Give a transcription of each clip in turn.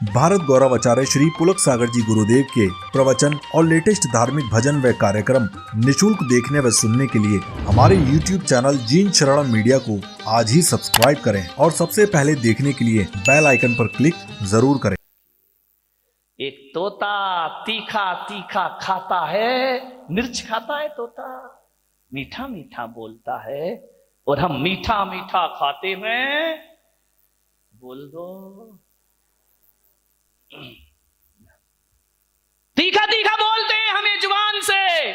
भारत गौरव आचार्य श्री पुलक सागर जी गुरुदेव के प्रवचन और लेटेस्ट धार्मिक भजन व कार्यक्रम निशुल्क देखने व सुनने के लिए हमारे YouTube चैनल जीन शरण मीडिया को आज ही सब्सक्राइब करें और सबसे पहले देखने के लिए बेल आइकन पर क्लिक जरूर करें। एक तोता तीखा तीखा खाता है, मिर्च खाता है तोता, मीठा मीठा बोलता है, और हम मीठा मीठा खाते हैं। बोल दो तीखा तीखा बोलते हैं हमें जुबान से।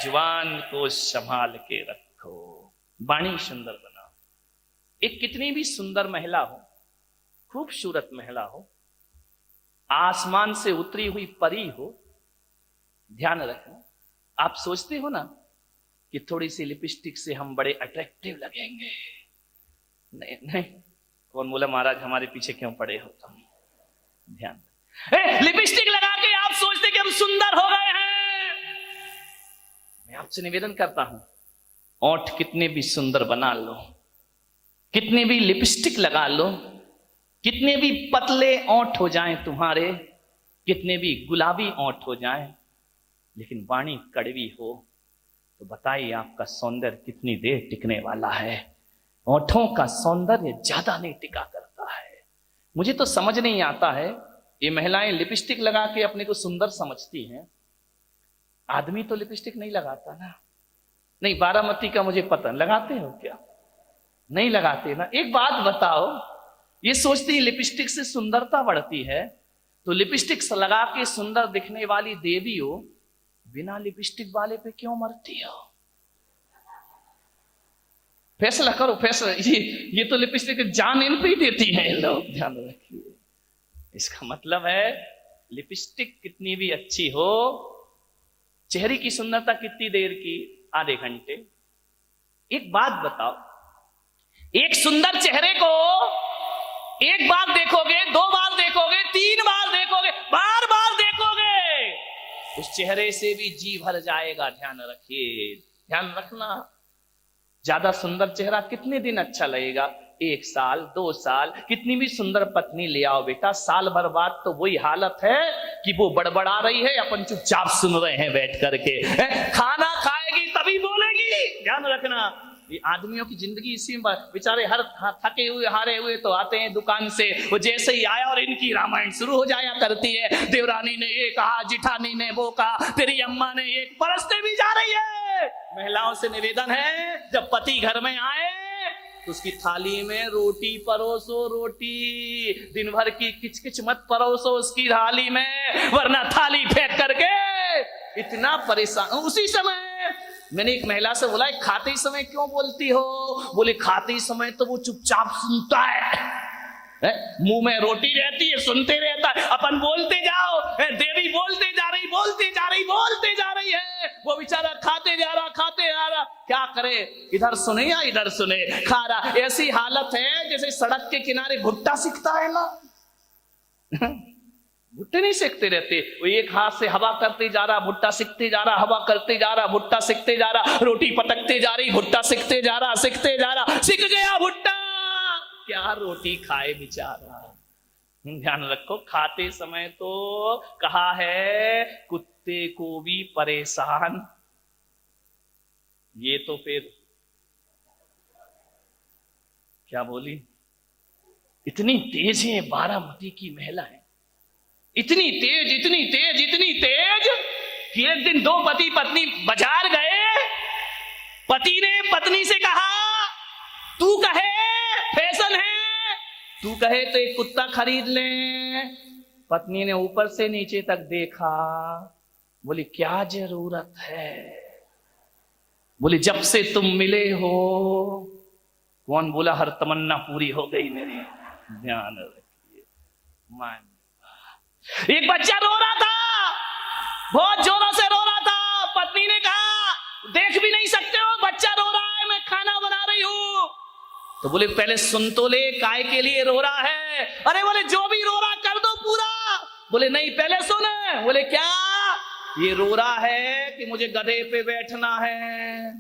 जुबान को संभाल के रखो, वाणी सुंदर बनाओ। एक कितनी भी सुंदर महिला हो, खूबसूरत महिला हो, आसमान से उतरी हुई परी हो, ध्यान रखना। आप सोचते हो ना कि थोड़ी सी लिपस्टिक से हम बड़े अट्रैक्टिव लगेंगे। नहीं नहीं, कौन बोला महाराज हमारे पीछे क्यों पड़े हो तुम? ध्यान, लिपस्टिक लगा के आप सोचते कि हम सुंदर हो गए हैं। मैं आपसे निवेदन करता हूं, ओंठ कितने भी सुंदर बना लो, कितने भी लिपस्टिक लगा लो, कितने भी पतले ओंठ हो जाएं तुम्हारे, कितने भी गुलाबी ओंठ हो जाएं, लेकिन वाणी कड़वी हो तो बताइए आपका सौंदर्य कितनी देर टिकने वाला है? ओंठों का सौंदर्य ज्यादा नहीं टिका करता है। मुझे तो समझ नहीं आता है, ये महिलाएं लिपस्टिक लगा के अपने को सुंदर समझती हैं, आदमी तो लिपस्टिक नहीं लगाता ना। नहीं, बारामती का मुझे पता, लगाते हो क्या? नहीं लगाते ना। एक बात बताओ, ये सोचती है लिपस्टिक से सुंदरता बढ़ती है, तो लिपस्टिक लगा के सुंदर दिखने वाली देवी हो, बिना लिपस्टिक वाले पे क्यों मरती हो? फैसला करो, फैसला। ये तो लिपस्टिक जान इन पे ही देती है लोग, ध्यान रखिए। इसका मतलब है लिपस्टिक कितनी भी अच्छी हो, चेहरे की सुंदरता कितनी देर की? आधे घंटे। एक बात बताओ, एक सुंदर चेहरे को एक बार देखोगे, दो बार देखोगे, तीन बार देखोगे, बार बार देखोगे, उस चेहरे से भी जी भर जाएगा। ध्यान रखिए, ध्यान रखना। ज्यादा सुंदर चेहरा कितने दिन अच्छा लगेगा? 1 साल, 2 साल। कितनी भी सुंदर पत्नी ले आओ बेटा, साल भर बाद तो वही हालत है कि वो बड़बड़ा रही है, अपन चुपचाप सुन रहे हैं बैठ करके। खाना खाएगी तभी बोलेगी। ध्यान रखना, ये आदमियों की जिंदगी इसी में। बेचारे हर थके हुए हारे हुए तो आते हैं दुकान से, वो जैसे ही आया और इनकी रामायण शुरू हो जाया करती है। देवरानी ने ये कहा, जिठानी ने वो कहा, तेरी अम्मा ने ये, परसते भी जा रही है। महिलाओं से निवेदन है, जब पति घर में आए तो उसकी थाली में रोटी परोसो। रोटी दिन भर की किचकिच मत परोसो उसकी थाली में, वरना थाली फेंक करके इतना परेशान। उसी समय मैंने एक महिला से बोला, खाते समय क्यों बोलती हो? बोले खाते समय तो वो चुपचाप सुनता है, मुंह में रोटी रहती है, सुनते रहता है। अपन बोलते जाओ, देवी बोलते जा रही, बोलते जा रही, बोलते जा रही है, वो बेचारा खाते जा रहा, खाते जा रहा। क्या करे, इधर सुने या इधर सुने, खा रहा। ऐसी हालत है जैसे सड़क के किनारे भुट्टा सिकता है ना। भुट्टे नहीं सेकते रहते, वो एक हाथ से हवा करते जा रहा, भुट्टा सिकते जा रहा, हवा करते जा रहा, भुट्टा सिकते जा रहा, रोटी पटकते जा रही, भुट्टा सिकते जा रहा, सिकते जा रहा, सिक गया भुट्टा। क्या रोटी खाए बेचारा। ध्यान रखो, खाते समय तो कहा है कुत्ते को भी परेशान, ये तो फिर क्या बोली? इतनी तेज है बारामती की महिलाएं, इतनी तेज, इतनी तेज, इतनी तेज कि एक दिन 2 पति पत्नी बाजार गए। पति ने पत्नी से कहा, तू कहे फैशन है, तू कहे तो एक कुत्ता खरीद ले। पत्नी ने ऊपर से नीचे तक देखा, बोली क्या जरूरत है? बोली जब से तुम मिले हो। कौन बोला हर तमन्ना पूरी हो गई मेरी? ध्यान रखिए। मान, एक बच्चा रो रहा था, बहुत जोरों से रो रहा था। पत्नी ने कहा, देख भी नहीं सकते हो, बच्चा रो रहा है, मैं खाना बना रही हूं। तो बोले पहले सुन तो ले, काय के लिए रो रहा है? अरे बोले जो भी रो रहा कर दो पूरा। बोले नहीं, पहले सुन। बोले क्या? ये रो रहा है कि मुझे गधे पे बैठना है।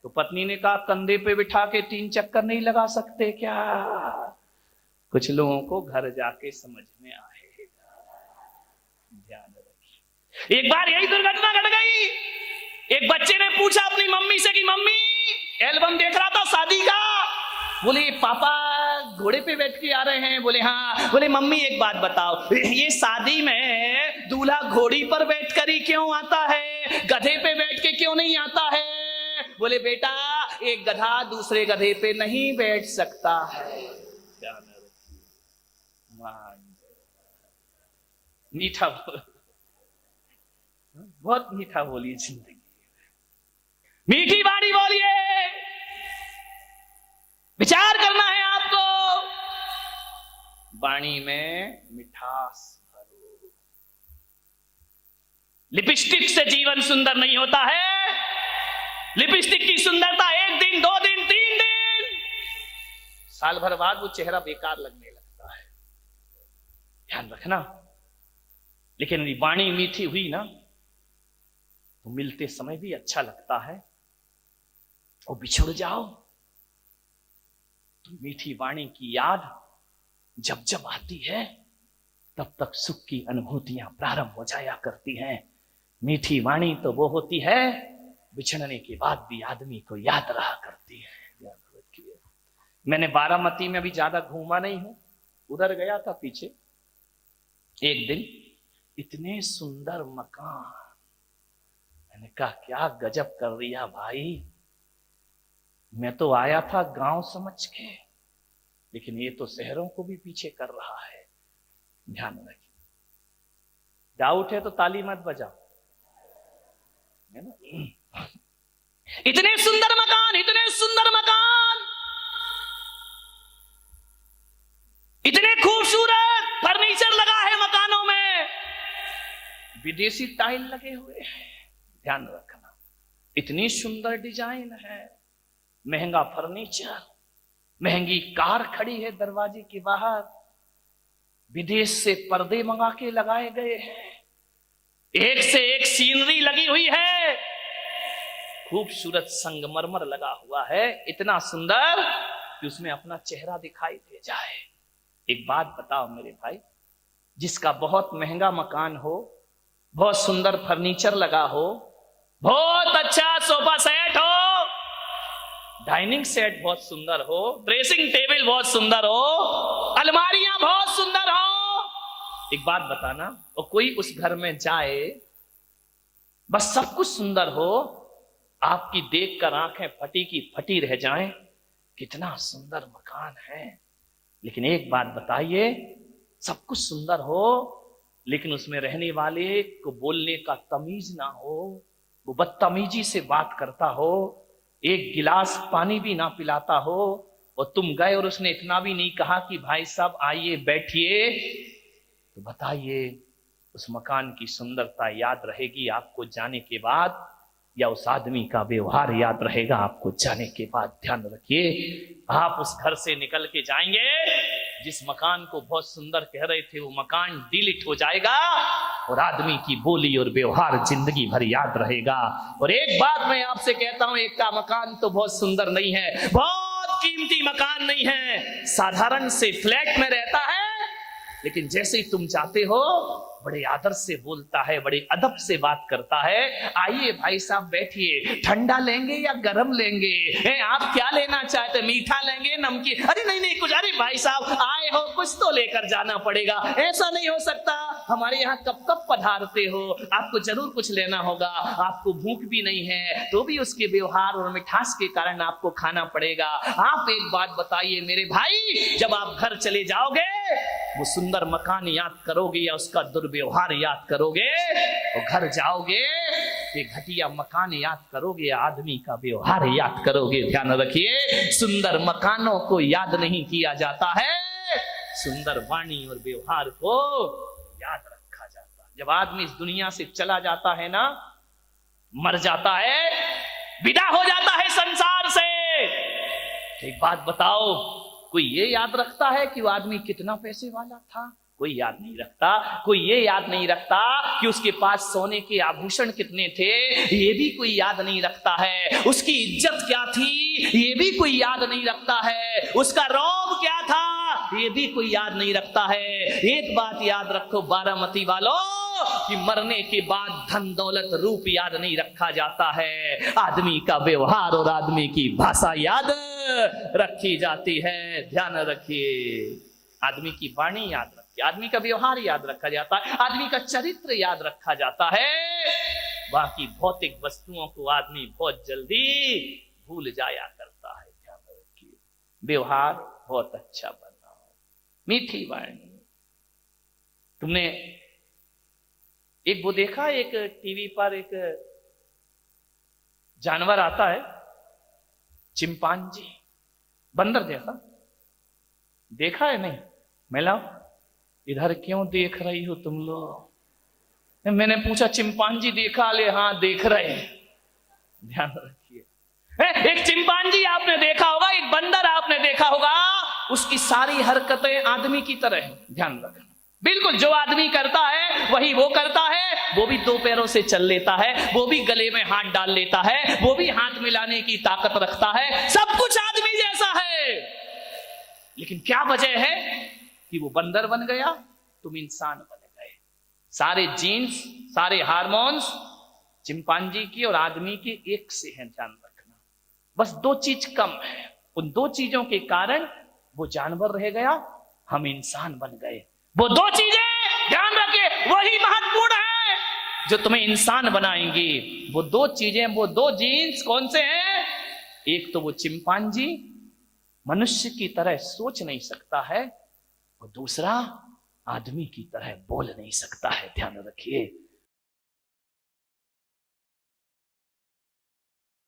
तो पत्नी ने कहा, कंधे पे बिठा के 3 चक्कर नहीं लगा सकते क्या? कुछ लोगों को घर जाके समझ में आएगा। ध्यान रखिए। एक बार यही दुर्घटना घट गई। एक बच्चे ने पूछा अपनी मम्मी से कि मम्मी, एल्बम देख रहा था शादी का। बोले पापा घोड़े पे बैठ के आ रहे हैं। बोले हाँ। बोले मम्मी एक बात बताओ, ये शादी में दूल्हा घोड़ी पर बैठ कर ही क्यों आता है, गधे पे बैठ के क्यों नहीं आता है? बोले बेटा, एक गधा दूसरे गधे पे नहीं बैठ सकता है। मीठा बोल, बहुत मीठा बोलिए जिंदगी, मीठी बाणी बोलिए। विचार करना है आपको, वाणी में मिठास भरो। लिपस्टिक से जीवन सुंदर नहीं होता है। लिपस्टिक की सुंदरता 1 दिन, 2 दिन, 3 दिन, साल भर बाद वो चेहरा बेकार लगने लगता है। ध्यान रखना। लेकिन वाणी मीठी हुई ना तो मिलते समय भी अच्छा लगता है, और बिछुड़ जाओ तो मीठी वाणी की याद जब जब आती है तब तक सुख की अनुभूतियां प्रारंभ हो जाया करती हैं। मीठी वाणी तो वो होती है बिछड़ने के बाद भी आदमी को याद रहा करती है। मैंने बारामती में अभी ज्यादा घूमा नहीं हूं, उधर गया था पीछे। एक दिन इतने सुंदर मकान, मैंने कहा क्या गजब कर दिया भाई। मैं तो आया था गांव समझ के, लेकिन ये तो शहरों को भी पीछे कर रहा है। ध्यान रखिए। डाउट है तो ताली मत बजाओ, है ना। इतने सुंदर मकान, इतने सुंदर मकान, इतने खूबसूरत फर्नीचर लगा है मकानों में, विदेशी टाइल लगे हुए हैं। ध्यान रखना, इतनी सुंदर डिजाइन है, महंगा फर्नीचर, महंगी कार खड़ी है दरवाजे के बाहर, विदेश से पर्दे मंगा के लगाए गए हैं, एक से एक सीनरी लगी हुई है, खूबसूरत संगमरमर लगा हुआ है, इतना सुंदर कि उसमें अपना चेहरा दिखाई दे जाए। एक बात बताओ मेरे भाई, जिसका बहुत महंगा मकान हो, बहुत सुंदर फर्नीचर लगा हो, बहुत अच्छा सोफा सेट हो, डाइनिंग सेट बहुत सुंदर हो, ड्रेसिंग टेबल बहुत सुंदर हो, अलमारियां बहुत सुंदर हो, एक बात बताना, और कोई उस घर में जाए, बस सब कुछ सुंदर हो, आपकी देखकर आंखें फटी की फटी रह जाएं, कितना सुंदर मकान है। लेकिन एक बात बताइए, सब कुछ सुंदर हो लेकिन उसमें रहने वाले को बोलने का तमीज ना हो, वो बदतमीजी से बात करता हो, एक गिलास पानी भी ना पिलाता हो, और तुम गए और उसने इतना भी नहीं कहा कि भाई साहब आइए बैठिए, तो बताइए उस मकान की सुंदरता याद रहेगी आपको जाने के बाद, या उस आदमी का व्यवहार याद रहेगा आपको जाने के बाद? ध्यान रखिए, आप उस घर से निकल के जाएंगे, जिस मकान को बहुत सुंदर कह रहे थे वो मकान डिलीट हो जाएगा, और आदमी की बोली और व्यवहार जिंदगी भर याद रहेगा। और एक बात मैं आपसे कहता हूं, एक का मकान तो बहुत सुंदर नहीं है, बहुत कीमती मकान नहीं है, साधारण से फ्लैट में रहता है, लेकिन जैसे ही तुम जाते हो बड़े आदर से बोलता है, बड़े अदब से बात करता है, आइए भाई साहब बैठिए, ठंडा लेंगे या गरम लेंगे, आप क्या लेना चाहते, मीठा लेंगे नमकीन, अरे नहीं नहीं कुछ, अरे भाई साहब आए हो कुछ तो लेकर जाना पड़ेगा, ऐसा नहीं हो सकता, हमारे यहाँ कब कब पधारते हो, आपको जरूर कुछ लेना होगा, आपको भूख भी नहीं है तो भी उसके व्यवहार और मिठास के कारण आपको खाना पड़ेगा। आप एक बात बताइए मेरे भाई, जब आप घर चले जाओगे वो सुंदर मकान याद करोगे या उसका दुर्व्यवहार याद करोगे, और घर जाओगे ये घटिया मकान याद करोगे या आदमी का व्यवहार याद करोगे? ध्यान रखिए, सुंदर मकानों को याद नहीं किया जाता है, सुंदर वाणी और व्यवहार को याद रखा जाता है। जब आदमी इस दुनिया से चला जाता है ना, मर जाता है, विदा हो जाता है संसार से, एक बात बताओ, कोई ये याद रखता है कि वो आदमी कितना पैसे वाला था? कोई याद नहीं रखता। कोई ये याद नहीं रखता कि उसके पास सोने के आभूषण कितने थे, ये भी कोई याद नहीं रखता है। उसकी इज्जत क्या थी, ये भी कोई याद नहीं रखता है। उसका रौब क्या था, ये भी कोई याद नहीं रखता है। एक बात याद रखो बारामती वालों, कि मरने के बाद धन दौलत रूप याद नहीं रखा जाता है, आदमी का व्यवहार और आदमी की भाषा याद रखी जाती है। ध्यान रखिए, आदमी की वाणी याद रखिए, आदमी का व्यवहार याद रखा जाता है, आदमी का चरित्र याद रखा जाता है। बाकी भौतिक वस्तुओं को आदमी बहुत जल्दी भूल जाया करता है। ध्यान रखिए, व्यवहार बहुत अच्छा बनाओ, मीठी वाणी। तुमने एक वो देखा, एक टीवी पर एक जानवर आता है, चिंपांजी, बंदर जैसा, देखा है? नहीं? मैं इधर क्यों देख रही हो तुम लोग? मैंने पूछा चिंपांजी देखा? ले हाँ देख रहे हैं। ध्यान रखिए, एक चिंपांजी आपने देखा होगा, एक बंदर आपने देखा होगा, उसकी सारी हरकतें आदमी की तरह हैं। ध्यान रखना, बिल्कुल जो आदमी करता है वही वो करता है। वो भी दो पैरों से चल लेता है, वो भी गले में हाथ डाल लेता है, वो भी हाथ मिलाने की ताकत रखता है, सब कुछ आदमी जैसा है। लेकिन क्या वजह है कि वो बंदर बन गया, तुम इंसान बन गए। सारे जीन्स, सारे हार्मोन्स चिंपांजी की और आदमी के एक से हैं। ध्यान रखना, बस दो चीज कम है, उन दो चीजों के कारण वो जानवर रह गया, हम इंसान बन गए। वो दो चीजें ध्यान रखिए, वही महत्वपूर्ण है जो तुम्हें इंसान बनाएंगी। वो दो चीजें, वो दो जीन्स कौन से हैं? एक तो वो चिंपांजी मनुष्य की तरह सोच नहीं सकता है, और दूसरा आदमी की तरह बोल नहीं सकता है। ध्यान रखिए,